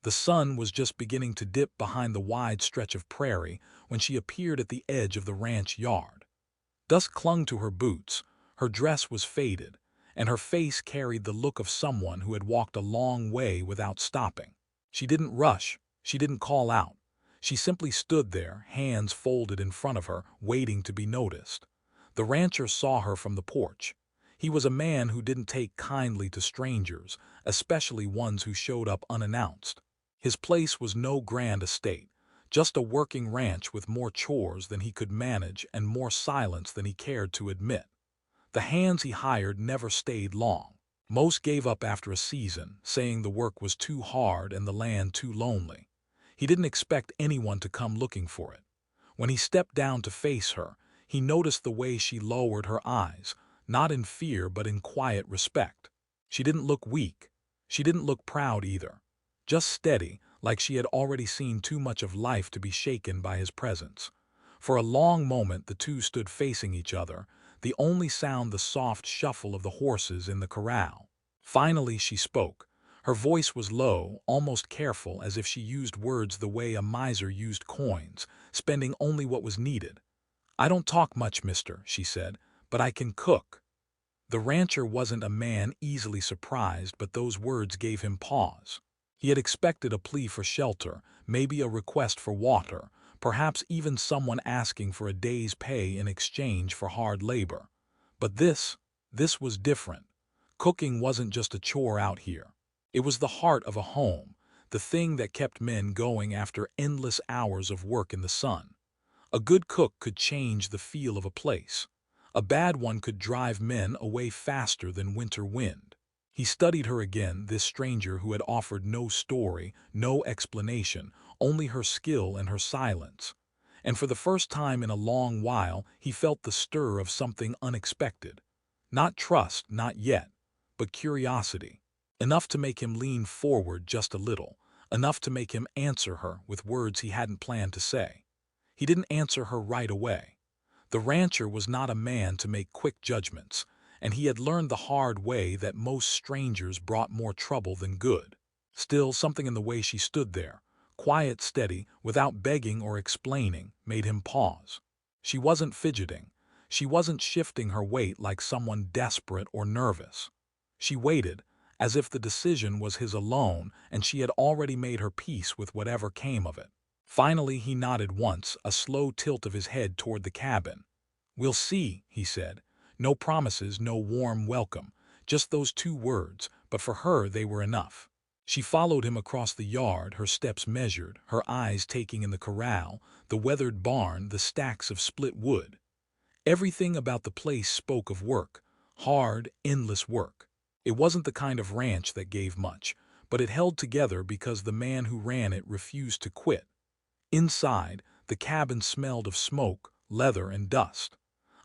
The sun was just beginning to dip behind the wide stretch of prairie when she appeared at the edge of the ranch yard. Dust clung to her boots, her dress was faded, and her face carried the look of someone who had walked a long way without stopping. She didn't rush, she didn't call out. She simply stood there, hands folded in front of her, waiting to be noticed. The rancher saw her from the porch. He was a man who didn't take kindly to strangers, especially ones who showed up unannounced. His place was no grand estate, just a working ranch with more chores than he could manage and more silence than he cared to admit. The hands he hired never stayed long. Most gave up after a season, saying the work was too hard and the land too lonely. He didn't expect anyone to come looking for it. When he stepped down to face her, he noticed the way she lowered her eyes, not in fear but in quiet respect. She didn't look weak. She didn't look proud either. Just steady, like she had already seen too much of life to be shaken by his presence. For a long moment the two stood facing each other, the only sound the soft shuffle of the horses in the corral. Finally she spoke. Her voice was low, almost careful, as if she used words the way a miser used coins, spending only what was needed. "I don't talk much, mister," she said, "but I can cook." The rancher wasn't a man easily surprised, but those words gave him pause. He had expected a plea for shelter, maybe a request for water, perhaps even someone asking for a day's pay in exchange for hard labor. But this was different. Cooking wasn't just a chore out here. It was the heart of a home, the thing that kept men going after endless hours of work in the sun. A good cook could change the feel of a place. A bad one could drive men away faster than winter wind. He studied her again, this stranger who had offered no story, no explanation, only her skill and her silence. And for the first time in a long while, he felt the stir of something unexpected. Not trust, not yet, but curiosity. Enough to make him lean forward just a little, enough to make him answer her with words he hadn't planned to say. He didn't answer her right away. The rancher was not a man to make quick judgments, and he had learned the hard way that most strangers brought more trouble than good. Still, something in the way she stood there, quiet, steady, without begging or explaining, made him pause. She wasn't fidgeting. She wasn't shifting her weight like someone desperate or nervous. She waited, as if the decision was his alone and she had already made her peace with whatever came of it. Finally he nodded once, a slow tilt of his head toward the cabin. "We'll see," he said. No promises, no warm welcome, just those two words, but for her they were enough. She followed him across the yard, her steps measured, her eyes taking in the corral, the weathered barn, the stacks of split wood. Everything about the place spoke of work, hard, endless work. It wasn't the kind of ranch that gave much, but it held together because the man who ran it refused to quit. Inside, the cabin smelled of smoke, leather, and dust.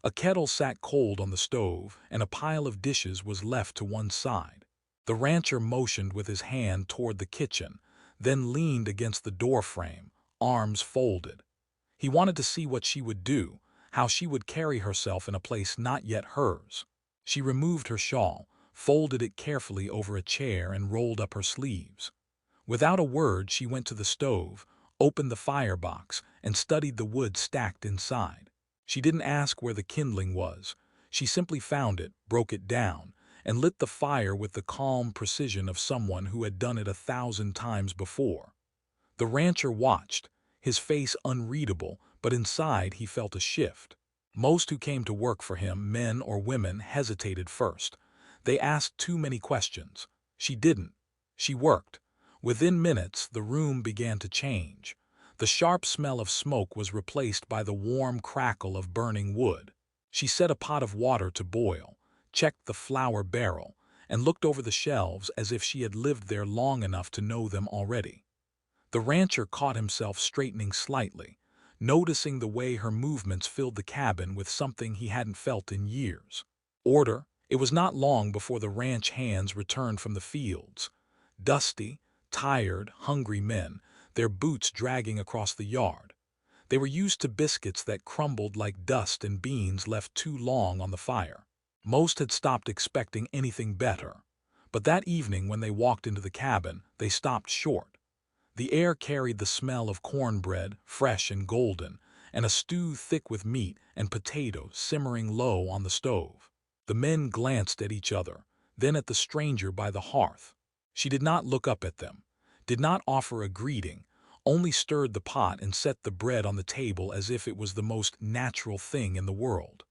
A kettle sat cold on the stove, and a pile of dishes was left to one side. The rancher motioned with his hand toward the kitchen, then leaned against the doorframe, arms folded. He wanted to see what she would do, how she would carry herself in a place not yet hers. She removed her shawl, folded it carefully over a chair, and rolled up her sleeves. Without a word, she went to the stove, opened the firebox, and studied the wood stacked inside. She didn't ask where the kindling was. She simply found it, broke it down, and lit the fire with the calm precision of someone who had done it 1,000 times before. The rancher watched, his face unreadable, but inside he felt a shift. Most who came to work for him, men or women, hesitated first. They asked too many questions. She didn't. She worked. Within minutes, the room began to change. The sharp smell of smoke was replaced by the warm crackle of burning wood. She set a pot of water to boil, checked the flour barrel, and looked over the shelves as if she had lived there long enough to know them already. The rancher caught himself straightening slightly, noticing the way her movements filled the cabin with something he hadn't felt in years. Order. It was not long before the ranch hands returned from the fields. Dusty, tired, hungry men, their boots dragging across the yard. They were used to biscuits that crumbled like dust and beans left too long on the fire. Most had stopped expecting anything better. But that evening when they walked into the cabin, they stopped short. The air carried the smell of cornbread, fresh and golden, and a stew thick with meat and potatoes simmering low on the stove. The men glanced at each other, then at the stranger by the hearth. She did not look up at them, did not offer a greeting, only stirred the pot and set the bread on the table as if it was the most natural thing in the world.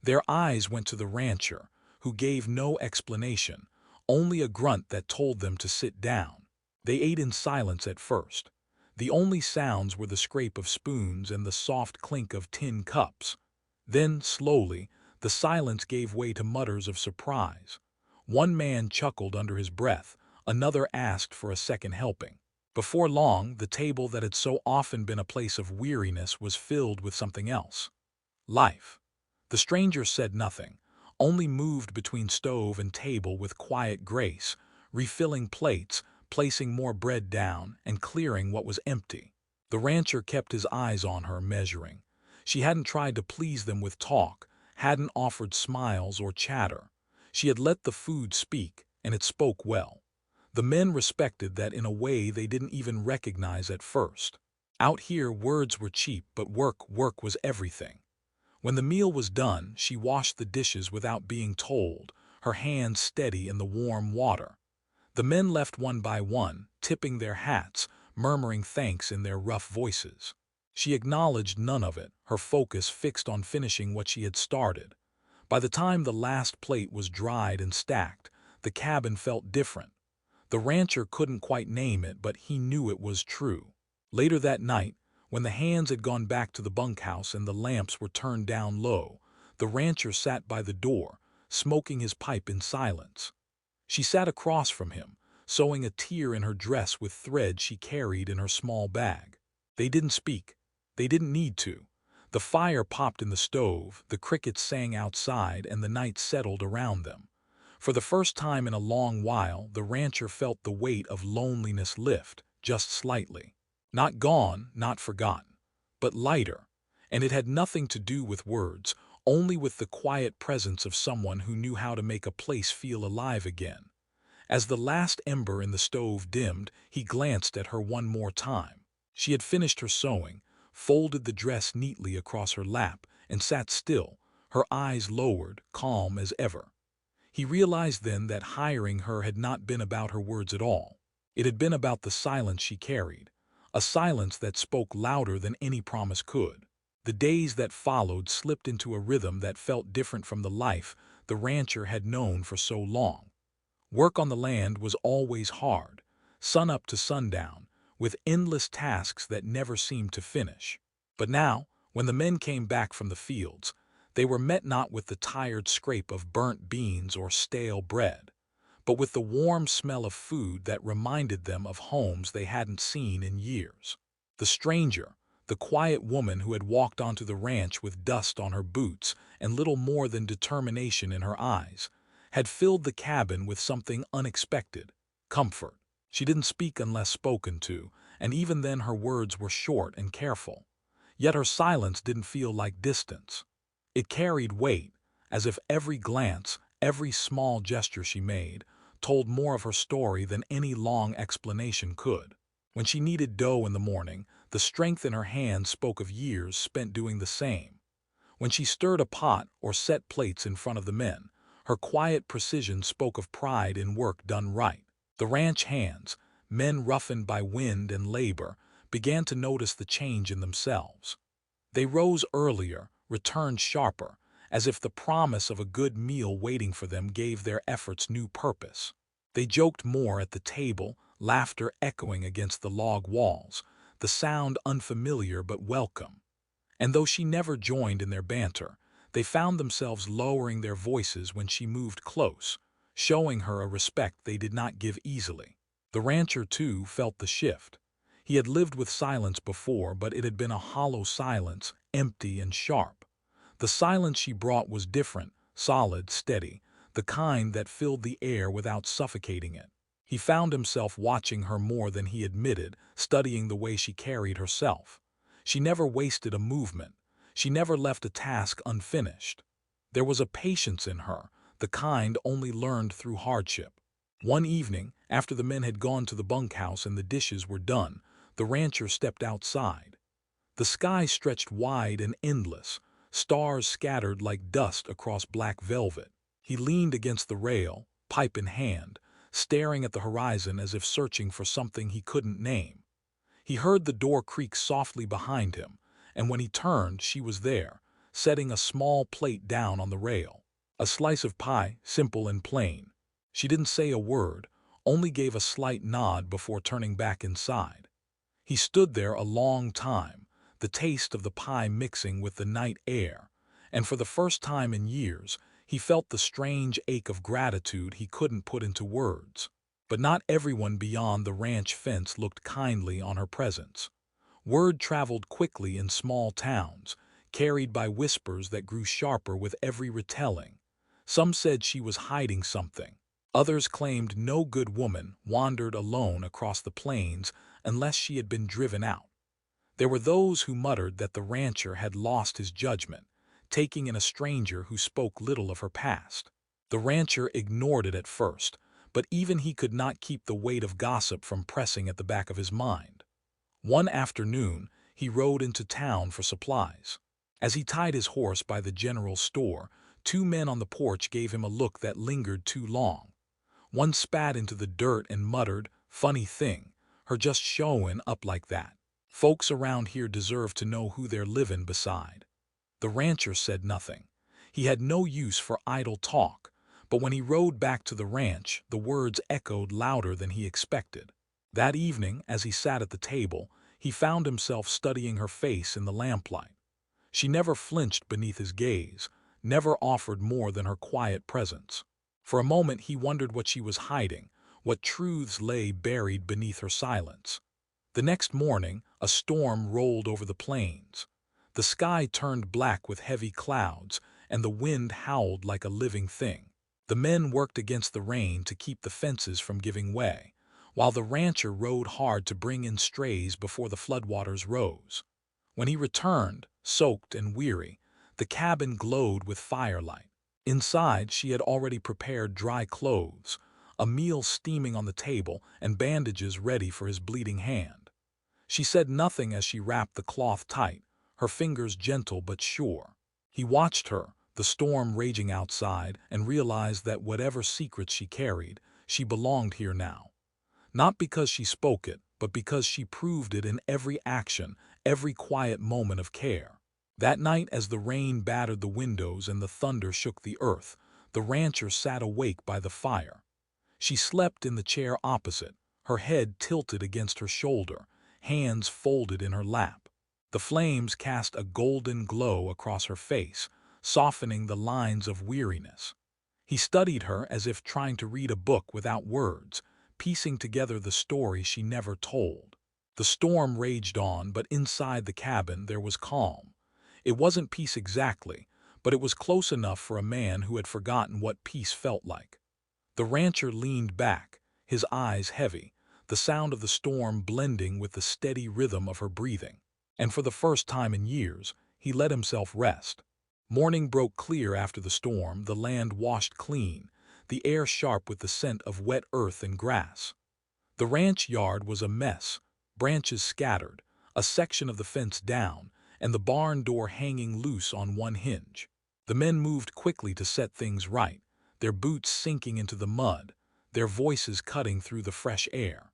Their eyes went to the rancher, who gave no explanation, only a grunt that told them to sit down. They ate in silence at first. The only sounds were the scrape of spoons and the soft clink of tin cups. Then, slowly, the silence gave way to mutters of surprise. One man chuckled under his breath, another asked for a second helping. Before long, the table that had so often been a place of weariness was filled with something else. Life. The stranger said nothing, only moved between stove and table with quiet grace, refilling plates, placing more bread down, and clearing what was empty. The rancher kept his eyes on her, measuring. She hadn't tried to please them with talk, hadn't offered smiles or chatter. She had let the food speak, and it spoke well. The men respected that in a way they didn't even recognize at first. Out here, words were cheap, but work was everything. When the meal was done, she washed the dishes without being told, her hands steady in the warm water. The men left one by one, tipping their hats, murmuring thanks in their rough voices. She acknowledged none of it, her focus fixed on finishing what she had started. By the time the last plate was dried and stacked, the cabin felt different. The rancher couldn't quite name it, but he knew it was true. Later that night, when the hands had gone back to the bunkhouse and the lamps were turned down low, the rancher sat by the door, smoking his pipe in silence. She sat across from him, sewing a tear in her dress with thread she carried in her small bag. They didn't speak. They didn't need to. The fire popped in the stove, the crickets sang outside, and the night settled around them. For the first time in a long while, the rancher felt the weight of loneliness lift, just slightly. Not gone, not forgotten, but lighter. And it had nothing to do with words, only with the quiet presence of someone who knew how to make a place feel alive again. As the last ember in the stove dimmed, he glanced at her one more time. She had finished her sewing, folded the dress neatly across her lap, and sat still, her eyes lowered, calm as ever. He realized then that hiring her had not been about her words at all. It had been about the silence she carried, a silence that spoke louder than any promise could. The days that followed slipped into a rhythm that felt different from the life the rancher had known for so long. Work on the land was always hard, sunup to sundown, with endless tasks that never seemed to finish. But now, when the men came back from the fields, they were met not with the tired scrape of burnt beans or stale bread, but with the warm smell of food that reminded them of homes they hadn't seen in years. The stranger, the quiet woman who had walked onto the ranch with dust on her boots and little more than determination in her eyes, had filled the cabin with something unexpected, comfort. She didn't speak unless spoken to, and even then her words were short and careful. Yet her silence didn't feel like distance. It carried weight, as if every glance, every small gesture she made, told more of her story than any long explanation could. When she kneaded dough in the morning, the strength in her hands spoke of years spent doing the same. When she stirred a pot or set plates in front of the men, her quiet precision spoke of pride in work done right. The ranch hands, men roughened by wind and labor, began to notice the change in themselves. They rose earlier, returned sharper, as if the promise of a good meal waiting for them gave their efforts new purpose. They joked more at the table, laughter echoing against the log walls, the sound unfamiliar but welcome. And though she never joined in their banter, they found themselves lowering their voices when she moved close, showing her a respect they did not give easily. The rancher, too, felt the shift. He had lived with silence before, but it had been a hollow silence, empty and sharp. The silence she brought was different, solid, steady, the kind that filled the air without suffocating it. He found himself watching her more than he admitted, studying the way she carried herself. She never wasted a movement. She never left a task unfinished. There was a patience in her, the kind only learned through hardship. One evening, after the men had gone to the bunkhouse and the dishes were done, the rancher stepped outside. The sky stretched wide and endless, stars scattered like dust across black velvet. He leaned against the rail, pipe in hand, staring at the horizon as if searching for something he couldn't name. He heard the door creak softly behind him, and when he turned, she was there, setting a small plate down on the rail. A slice of pie, simple and plain. She didn't say a word, only gave a slight nod before turning back inside. He stood there a long time, the taste of the pie mixing with the night air, and for the first time in years, he felt the strange ache of gratitude he couldn't put into words. But not everyone beyond the ranch fence looked kindly on her presence. Word traveled quickly in small towns, carried by whispers that grew sharper with every retelling. Some said she was hiding something. Others claimed no good woman wandered alone across the plains unless she had been driven out. There were those who muttered that the rancher had lost his judgment, taking in a stranger who spoke little of her past. The rancher ignored it at first, but even he could not keep the weight of gossip from pressing at the back of his mind. One afternoon, he rode into town for supplies. As he tied his horse by the general store, two men on the porch gave him a look that lingered too long. One spat into the dirt and muttered, "Funny thing, her just showin' up like that. Folks around here deserve to know who they're livin' beside." The rancher said nothing. He had no use for idle talk, but when he rode back to the ranch, the words echoed louder than he expected. That evening, as he sat at the table, he found himself studying her face in the lamplight. She never flinched beneath his gaze, never offered more than her quiet presence. For a moment he wondered what she was hiding, what truths lay buried beneath her silence. The next morning, a storm rolled over the plains. The sky turned black with heavy clouds, and the wind howled like a living thing. The men worked against the rain to keep the fences from giving way, while the rancher rode hard to bring in strays before the floodwaters rose. When he returned, soaked and weary, the cabin glowed with firelight. Inside, she had already prepared dry clothes, a meal steaming on the table, and bandages ready for his bleeding hand. She said nothing as she wrapped the cloth tight, her fingers gentle but sure. He watched her, the storm raging outside, and realized that whatever secrets she carried, she belonged here now. Not because she spoke it, but because she proved it in every action, every quiet moment of care. That night, as the rain battered the windows and the thunder shook the earth, the rancher sat awake by the fire. She slept in the chair opposite, her head tilted against her shoulder, hands folded in her lap. The flames cast a golden glow across her face, softening the lines of weariness. He studied her as if trying to read a book without words, piecing together the story she never told. The storm raged on, but inside the cabin there was calm. It wasn't peace exactly, but it was close enough for a man who had forgotten what peace felt like. The rancher leaned back, his eyes heavy, the sound of the storm blending with the steady rhythm of her breathing. And for the first time in years, he let himself rest. Morning broke clear after the storm, the land washed clean, the air sharp with the scent of wet earth and grass. The ranch yard was a mess, branches scattered, a section of the fence down, and the barn door hanging loose on one hinge. The men moved quickly to set things right, their boots sinking into the mud, their voices cutting through the fresh air.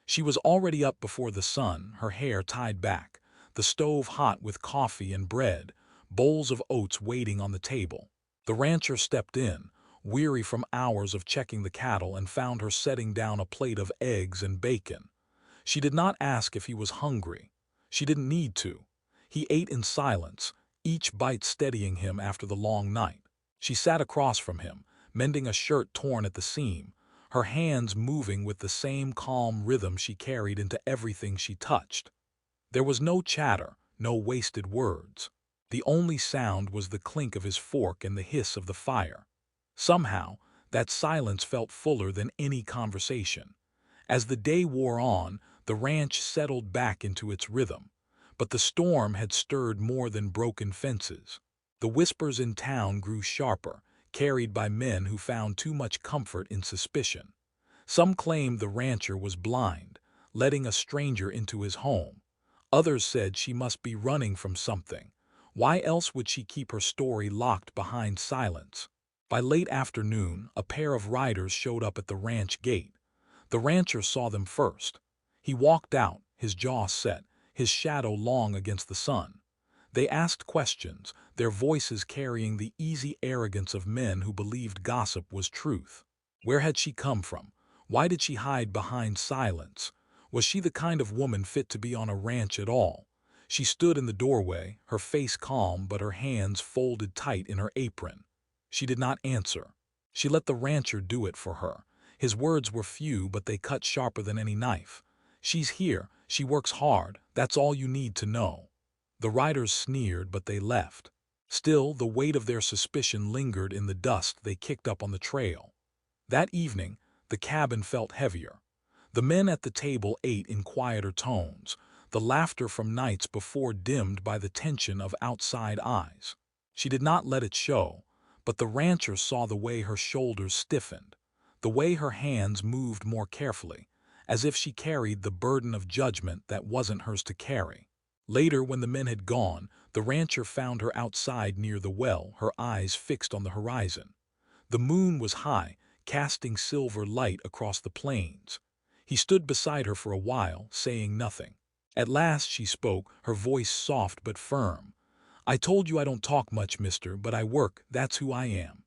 She was already up before the sun, her hair tied back, the stove hot with coffee and bread, bowls of oats waiting on the table. The rancher stepped in, weary from hours of checking the cattle, and found her setting down a plate of eggs and bacon. She did not ask if he was hungry. She didn't need to. He ate in silence, each bite steadying him after the long night. She sat across from him, mending a shirt torn at the seam, her hands moving with the same calm rhythm she carried into everything she touched. There was no chatter, no wasted words. The only sound was the clink of his fork and the hiss of the fire. Somehow, that silence felt fuller than any conversation. As the day wore on, the ranch settled back into its rhythm, but the storm had stirred more than broken fences. The whispers in town grew sharper, carried by men who found too much comfort in suspicion. Some claimed the rancher was blind, letting a stranger into his home. Others said she must be running from something. Why else would she keep her story locked behind silence? By late afternoon, a pair of riders showed up at the ranch gate. The rancher saw them first. He walked out, his jaw set, his shadow long against the sun. They asked questions, their voices carrying the easy arrogance of men who believed gossip was truth. Where had she come from? Why did she hide behind silence? Was she the kind of woman fit to be on a ranch at all? She stood in the doorway, her face calm but her hands folded tight in her apron. She did not answer. She let the rancher do it for her. His words were few, but they cut sharper than any knife. She's here, she works hard, that's all you need to know. The riders sneered, but they left. Still, the weight of their suspicion lingered in the dust they kicked up on the trail. That evening, the cabin felt heavier. The men at the table ate in quieter tones, the laughter from nights before dimmed by the tension of outside eyes. She did not let it show, but the rancher saw the way her shoulders stiffened, the way her hands moved more carefully, as if she carried the burden of judgment that wasn't hers to carry. Later, when the men had gone, the rancher found her outside near the well, her eyes fixed on the horizon. The moon was high, casting silver light across the plains. He stood beside her for a while, saying nothing. At last she spoke, her voice soft but firm. "I told you I don't talk much, mister, but I work, that's who I am."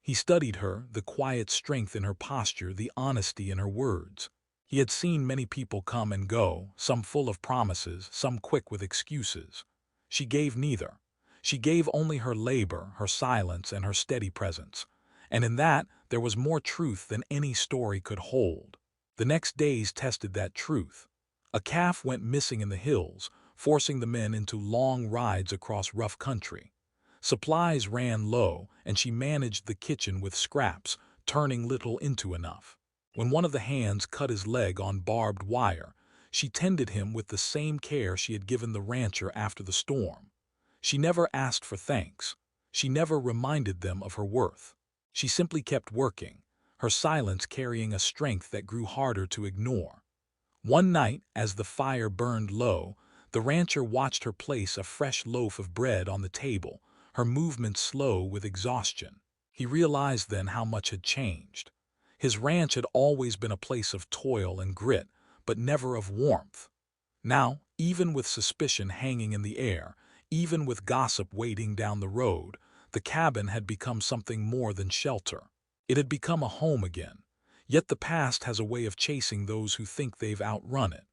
He studied her, the quiet strength in her posture, the honesty in her words. He had seen many people come and go, some full of promises, some quick with excuses. She gave neither. She gave only her labor, her silence, and her steady presence. And in that, there was more truth than any story could hold. The next days tested that truth. A calf went missing in the hills, forcing the men into long rides across rough country. Supplies ran low, and she managed the kitchen with scraps, turning little into enough. When one of the hands cut his leg on barbed wire, she tended him with the same care she had given the rancher after the storm. She never asked for thanks. She never reminded them of her worth. She simply kept working, her silence carrying a strength that grew harder to ignore. One night, as the fire burned low, the rancher watched her place a fresh loaf of bread on the table, her movements slow with exhaustion. He realized then how much had changed. His ranch had always been a place of toil and grit, but never of warmth. Now, even with suspicion hanging in the air, even with gossip waiting down the road, the cabin had become something more than shelter. It had become a home again. Yet the past has a way of chasing those who think they've outrun it.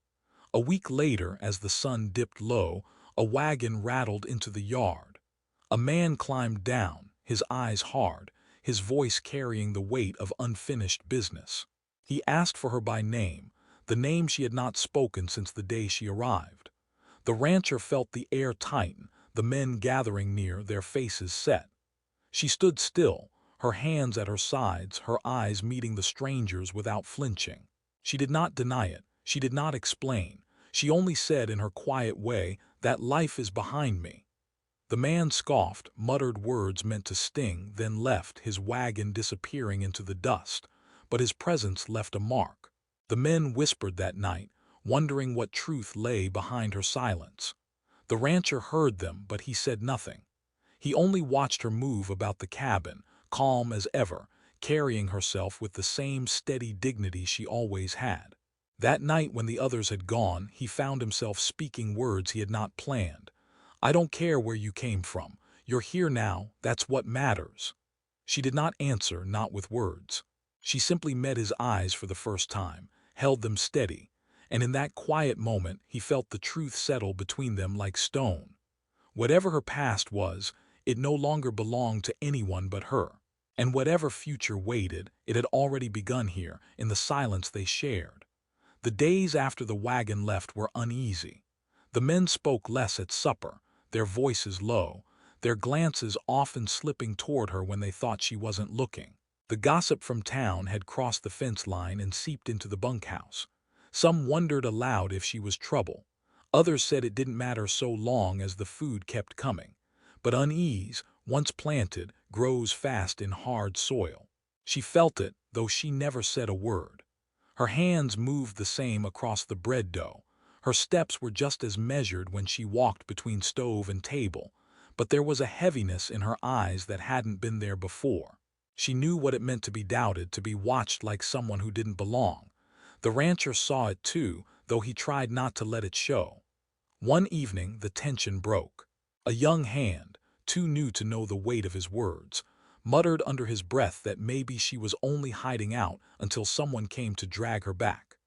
A week later, as the sun dipped low, a wagon rattled into the yard. A man climbed down, his eyes hard, his voice carrying the weight of unfinished business. He asked for her by name, the name she had not spoken since the day she arrived. The rancher felt the air tighten, the men gathering near, their faces set. She stood still, her hands at her sides, her eyes meeting the stranger's without flinching. She did not deny it, she did not explain. She only said in her quiet way, "That life is behind me." The man scoffed, muttered words meant to sting, then left, his wagon disappearing into the dust. But his presence left a mark. The men whispered that night, wondering what truth lay behind her silence. The rancher heard them, but he said nothing. He only watched her move about the cabin, calm as ever, carrying herself with the same steady dignity she always had. That night when the others had gone, he found himself speaking words he had not planned. "I don't care where you came from. You're here now, that's what matters." She did not answer, not with words. She simply met his eyes for the first time, held them steady, and in that quiet moment he felt the truth settle between them like stone. Whatever her past was, it no longer belonged to anyone but her. And whatever future waited, it had already begun here, in the silence they shared. The days after the wagon left were uneasy. The men spoke less at supper, their voices low, their glances often slipping toward her when they thought she wasn't looking. The gossip from town had crossed the fence line and seeped into the bunkhouse. Some wondered aloud if she was trouble. Others said it didn't matter so long as the food kept coming. But unease, once planted, grows fast in hard soil. She felt it, though she never said a word. Her hands moved the same across the bread dough. Her steps were just as measured when she walked between stove and table, but there was a heaviness in her eyes that hadn't been there before. She knew what it meant to be doubted, to be watched like someone who didn't belong. The rancher saw it too, though he tried not to let it show. One evening, the tension broke. A young hand, too new to know the weight of his words, muttered under his breath that maybe she was only hiding out until someone came to drag her back.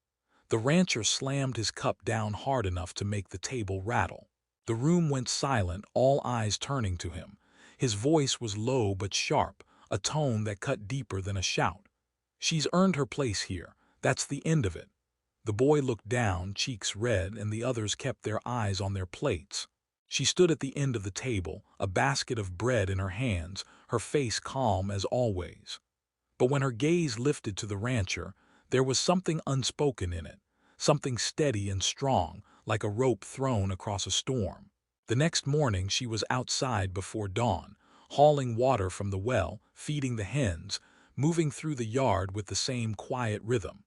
The rancher slammed his cup down hard enough to make the table rattle. The room went silent, all eyes turning to him. His voice was low but sharp, a tone that cut deeper than a shout. "She's earned her place here. That's the end of it." The boy looked down, cheeks red, and the others kept their eyes on their plates. She stood at the end of the table, a basket of bread in her hands, her face calm as always. But when her gaze lifted to the rancher, there was something unspoken in it, something steady and strong, like a rope thrown across a storm. The next morning she was outside before dawn, hauling water from the well, feeding the hens, moving through the yard with the same quiet rhythm.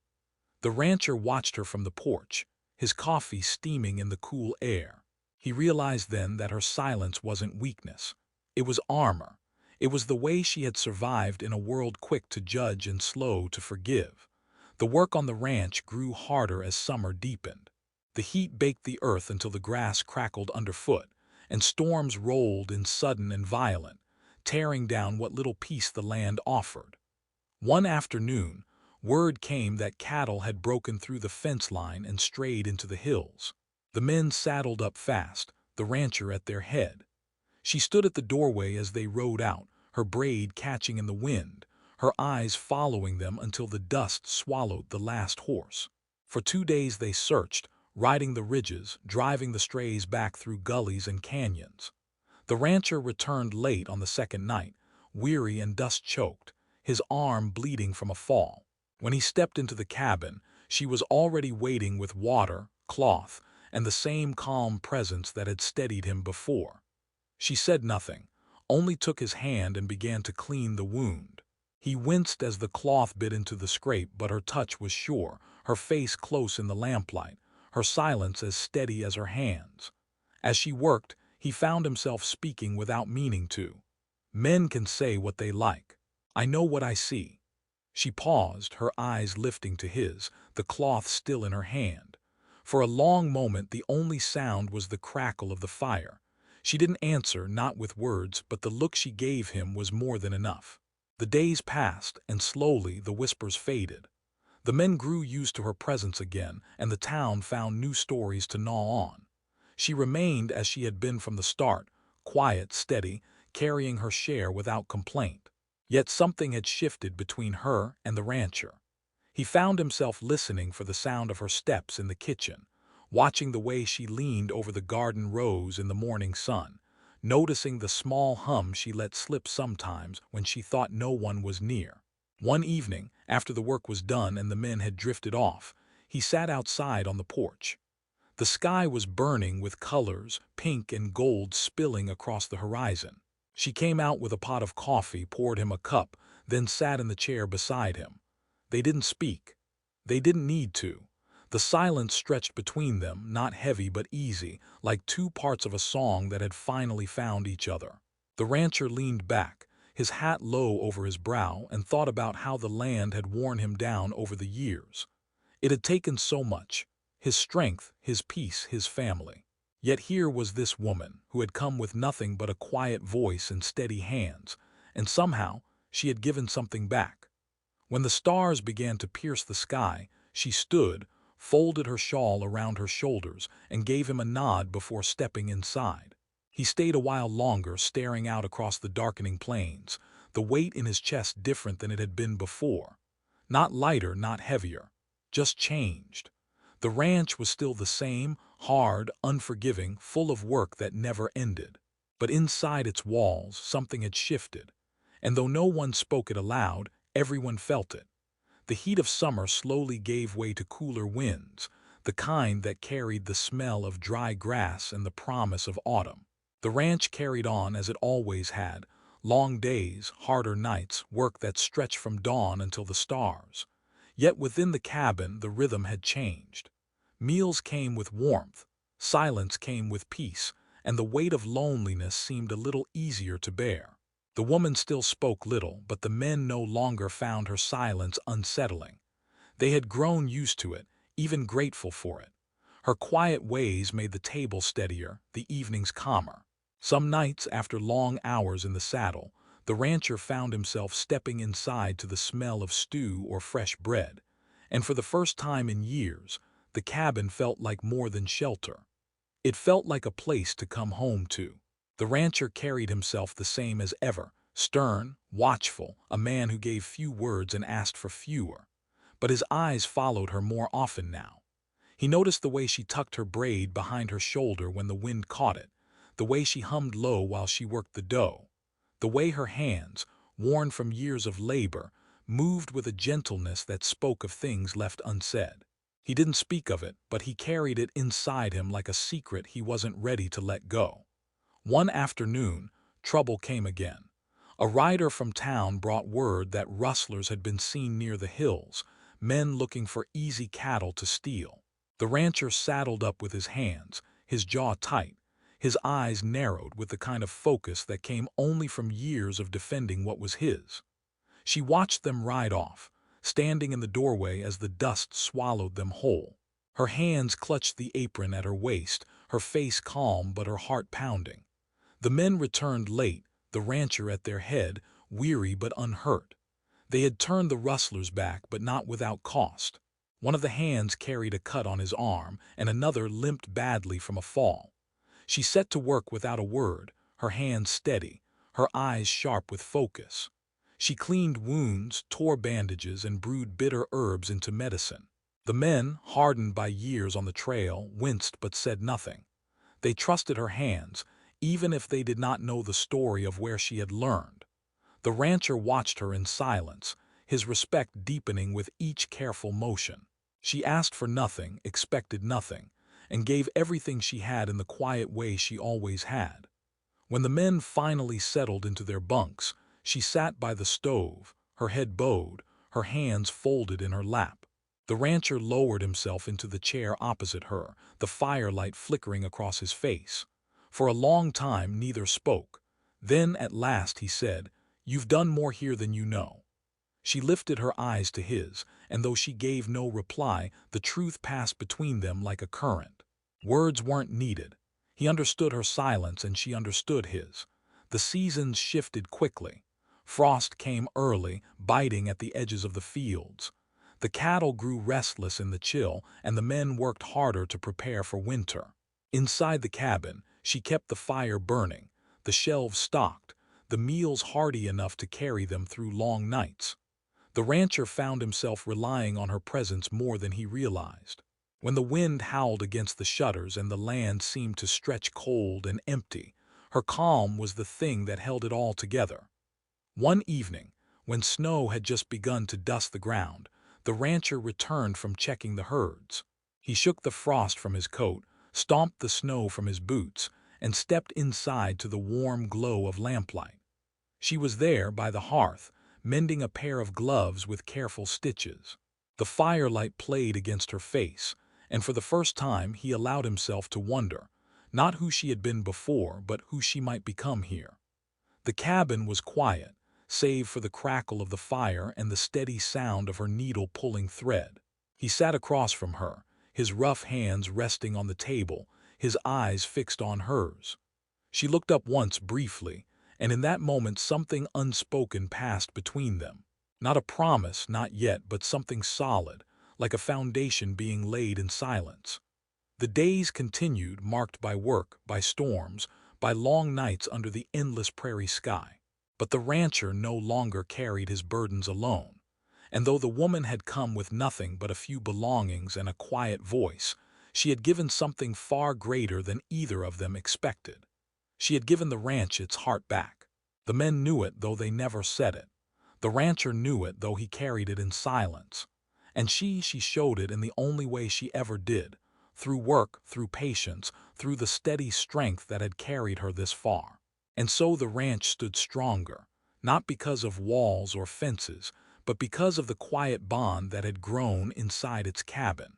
The rancher watched her from the porch, his coffee steaming in the cool air. He realized then that her silence wasn't weakness. It was armor. It was the way she had survived in a world quick to judge and slow to forgive. The work on the ranch grew harder as summer deepened. The heat baked the earth until the grass crackled underfoot, and storms rolled in sudden and violent, tearing down what little peace the land offered. One afternoon, word came that cattle had broken through the fence line and strayed into the hills. The men saddled up fast, the rancher at their head. She stood at the doorway as they rode out, her braid catching in the wind, her eyes following them until the dust swallowed the last horse. For 2 days they searched, riding the ridges, driving the strays back through gullies and canyons. The rancher returned late on the second night, weary and dust-choked, his arm bleeding from a fall. When he stepped into the cabin, she was already waiting with water, cloth, and the same calm presence that had steadied him before. She said nothing, only took his hand and began to clean the wound. He winced as the cloth bit into the scrape, but her touch was sure, her face close in the lamplight, her silence as steady as her hands. As she worked, he found himself speaking without meaning to. "Men can say what they like. I know what I see." She paused, her eyes lifting to his, the cloth still in her hand. For a long moment the only sound was the crackle of the fire. She didn't answer, not with words, but the look she gave him was more than enough. The days passed, and slowly the whispers faded. The men grew used to her presence again, and the town found new stories to gnaw on. She remained as she had been from the start, quiet, steady, carrying her share without complaint. Yet something had shifted between her and the rancher. He found himself listening for the sound of her steps in the kitchen, watching the way she leaned over the garden rows in the morning sun, noticing the small hum she let slip sometimes when she thought no one was near. One evening, after the work was done and the men had drifted off, he sat outside on the porch. The sky was burning with colors, pink and gold spilling across the horizon. She came out with a pot of coffee, poured him a cup, then sat in the chair beside him. They didn't speak. They didn't need to. The silence stretched between them, not heavy but easy, like two parts of a song that had finally found each other. The rancher leaned back, his hat low over his brow, and thought about how the land had worn him down over the years. It had taken so much: his strength, his peace, his family. Yet here was this woman, who had come with nothing but a quiet voice and steady hands, and somehow she had given something back. When the stars began to pierce the sky, she stood, folded her shawl around her shoulders, and gave him a nod before stepping inside. He stayed a while longer, staring out across the darkening plains, the weight in his chest different than it had been before. Not lighter, not heavier, just changed. The ranch was still the same, hard, unforgiving, full of work that never ended. But inside its walls, something had shifted. And though no one spoke it aloud, everyone felt it. The heat of summer slowly gave way to cooler winds, the kind that carried the smell of dry grass and the promise of autumn. The ranch carried on as it always had: long days, harder nights, work that stretched from dawn until the stars. Yet within the cabin the rhythm had changed. Meals came with warmth, silence came with peace, and the weight of loneliness seemed a little easier to bear. The woman still spoke little, but the men no longer found her silence unsettling. They had grown used to it, even grateful for it. Her quiet ways made the table steadier, the evenings calmer. Some nights, after long hours in the saddle, the rancher found himself stepping inside to the smell of stew or fresh bread, and for the first time in years, the cabin felt like more than shelter. It felt like a place to come home to. The rancher carried himself the same as ever, stern, watchful, a man who gave few words and asked for fewer. But his eyes followed her more often now. He noticed the way she tucked her braid behind her shoulder when the wind caught it, the way she hummed low while she worked the dough, the way her hands, worn from years of labor, moved with a gentleness that spoke of things left unsaid. He didn't speak of it, but he carried it inside him like a secret he wasn't ready to let go. One afternoon, trouble came again. A rider from town brought word that rustlers had been seen near the hills, men looking for easy cattle to steal. The rancher saddled up with his hands, his jaw tight, his eyes narrowed with the kind of focus that came only from years of defending what was his. She watched them ride off, standing in the doorway as the dust swallowed them whole. Her hands clutched the apron at her waist, her face calm but her heart pounding. The men returned late, the rancher at their head, weary but unhurt. They had turned the rustlers back, but not without cost. One of the hands carried a cut on his arm, and another limped badly from a fall. She set to work without a word, her hands steady, her eyes sharp with focus. She cleaned wounds, tore bandages, and brewed bitter herbs into medicine. The men, hardened by years on the trail, winced but said nothing. They trusted her hands, even if they did not know the story of where she had learned. The rancher watched her in silence, his respect deepening with each careful motion. She asked for nothing, expected nothing, and gave everything she had in the quiet way she always had. When the men finally settled into their bunks, she sat by the stove, her head bowed, her hands folded in her lap. The rancher lowered himself into the chair opposite her, the firelight flickering across his face. For a long time neither spoke. Then at last he said, "You've done more here than you know." She lifted her eyes to his, and though she gave no reply, the truth passed between them like a current. Words weren't needed. He understood her silence and she understood his. The seasons shifted quickly. Frost came early, biting at the edges of the fields. The cattle grew restless in the chill, and the men worked harder to prepare for winter. Inside the cabin, she kept the fire burning, the shelves stocked, the meals hearty enough to carry them through long nights. The rancher found himself relying on her presence more than he realized. When the wind howled against the shutters and the land seemed to stretch cold and empty, her calm was the thing that held it all together. One evening, when snow had just begun to dust the ground, the rancher returned from checking the herds. He shook the frost from his coat, stomped the snow from his boots, and stepped inside to the warm glow of lamplight. She was there by the hearth, mending a pair of gloves with careful stitches. The firelight played against her face, and for the first time he allowed himself to wonder, not who she had been before, but who she might become here. The cabin was quiet, save for the crackle of the fire and the steady sound of her needle pulling thread. He sat across from her, his rough hands resting on the table, his eyes fixed on hers. She looked up once briefly, and in that moment something unspoken passed between them. Not a promise, not yet, but something solid, like a foundation being laid in silence. The days continued, marked by work, by storms, by long nights under the endless prairie sky. But the rancher no longer carried his burdens alone. And though the woman had come with nothing but a few belongings and a quiet voice, she had given something far greater than either of them expected. She had given the ranch its heart back. The men knew it, though they never said it. The rancher knew it, though he carried it in silence. And she showed it in the only way she ever did, through work, through patience, through the steady strength that had carried her this far. And so the ranch stood stronger, not because of walls or fences, but because of the quiet bond that had grown inside its cabin.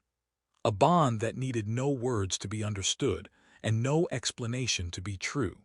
A bond that needed no words to be understood and no explanation to be true.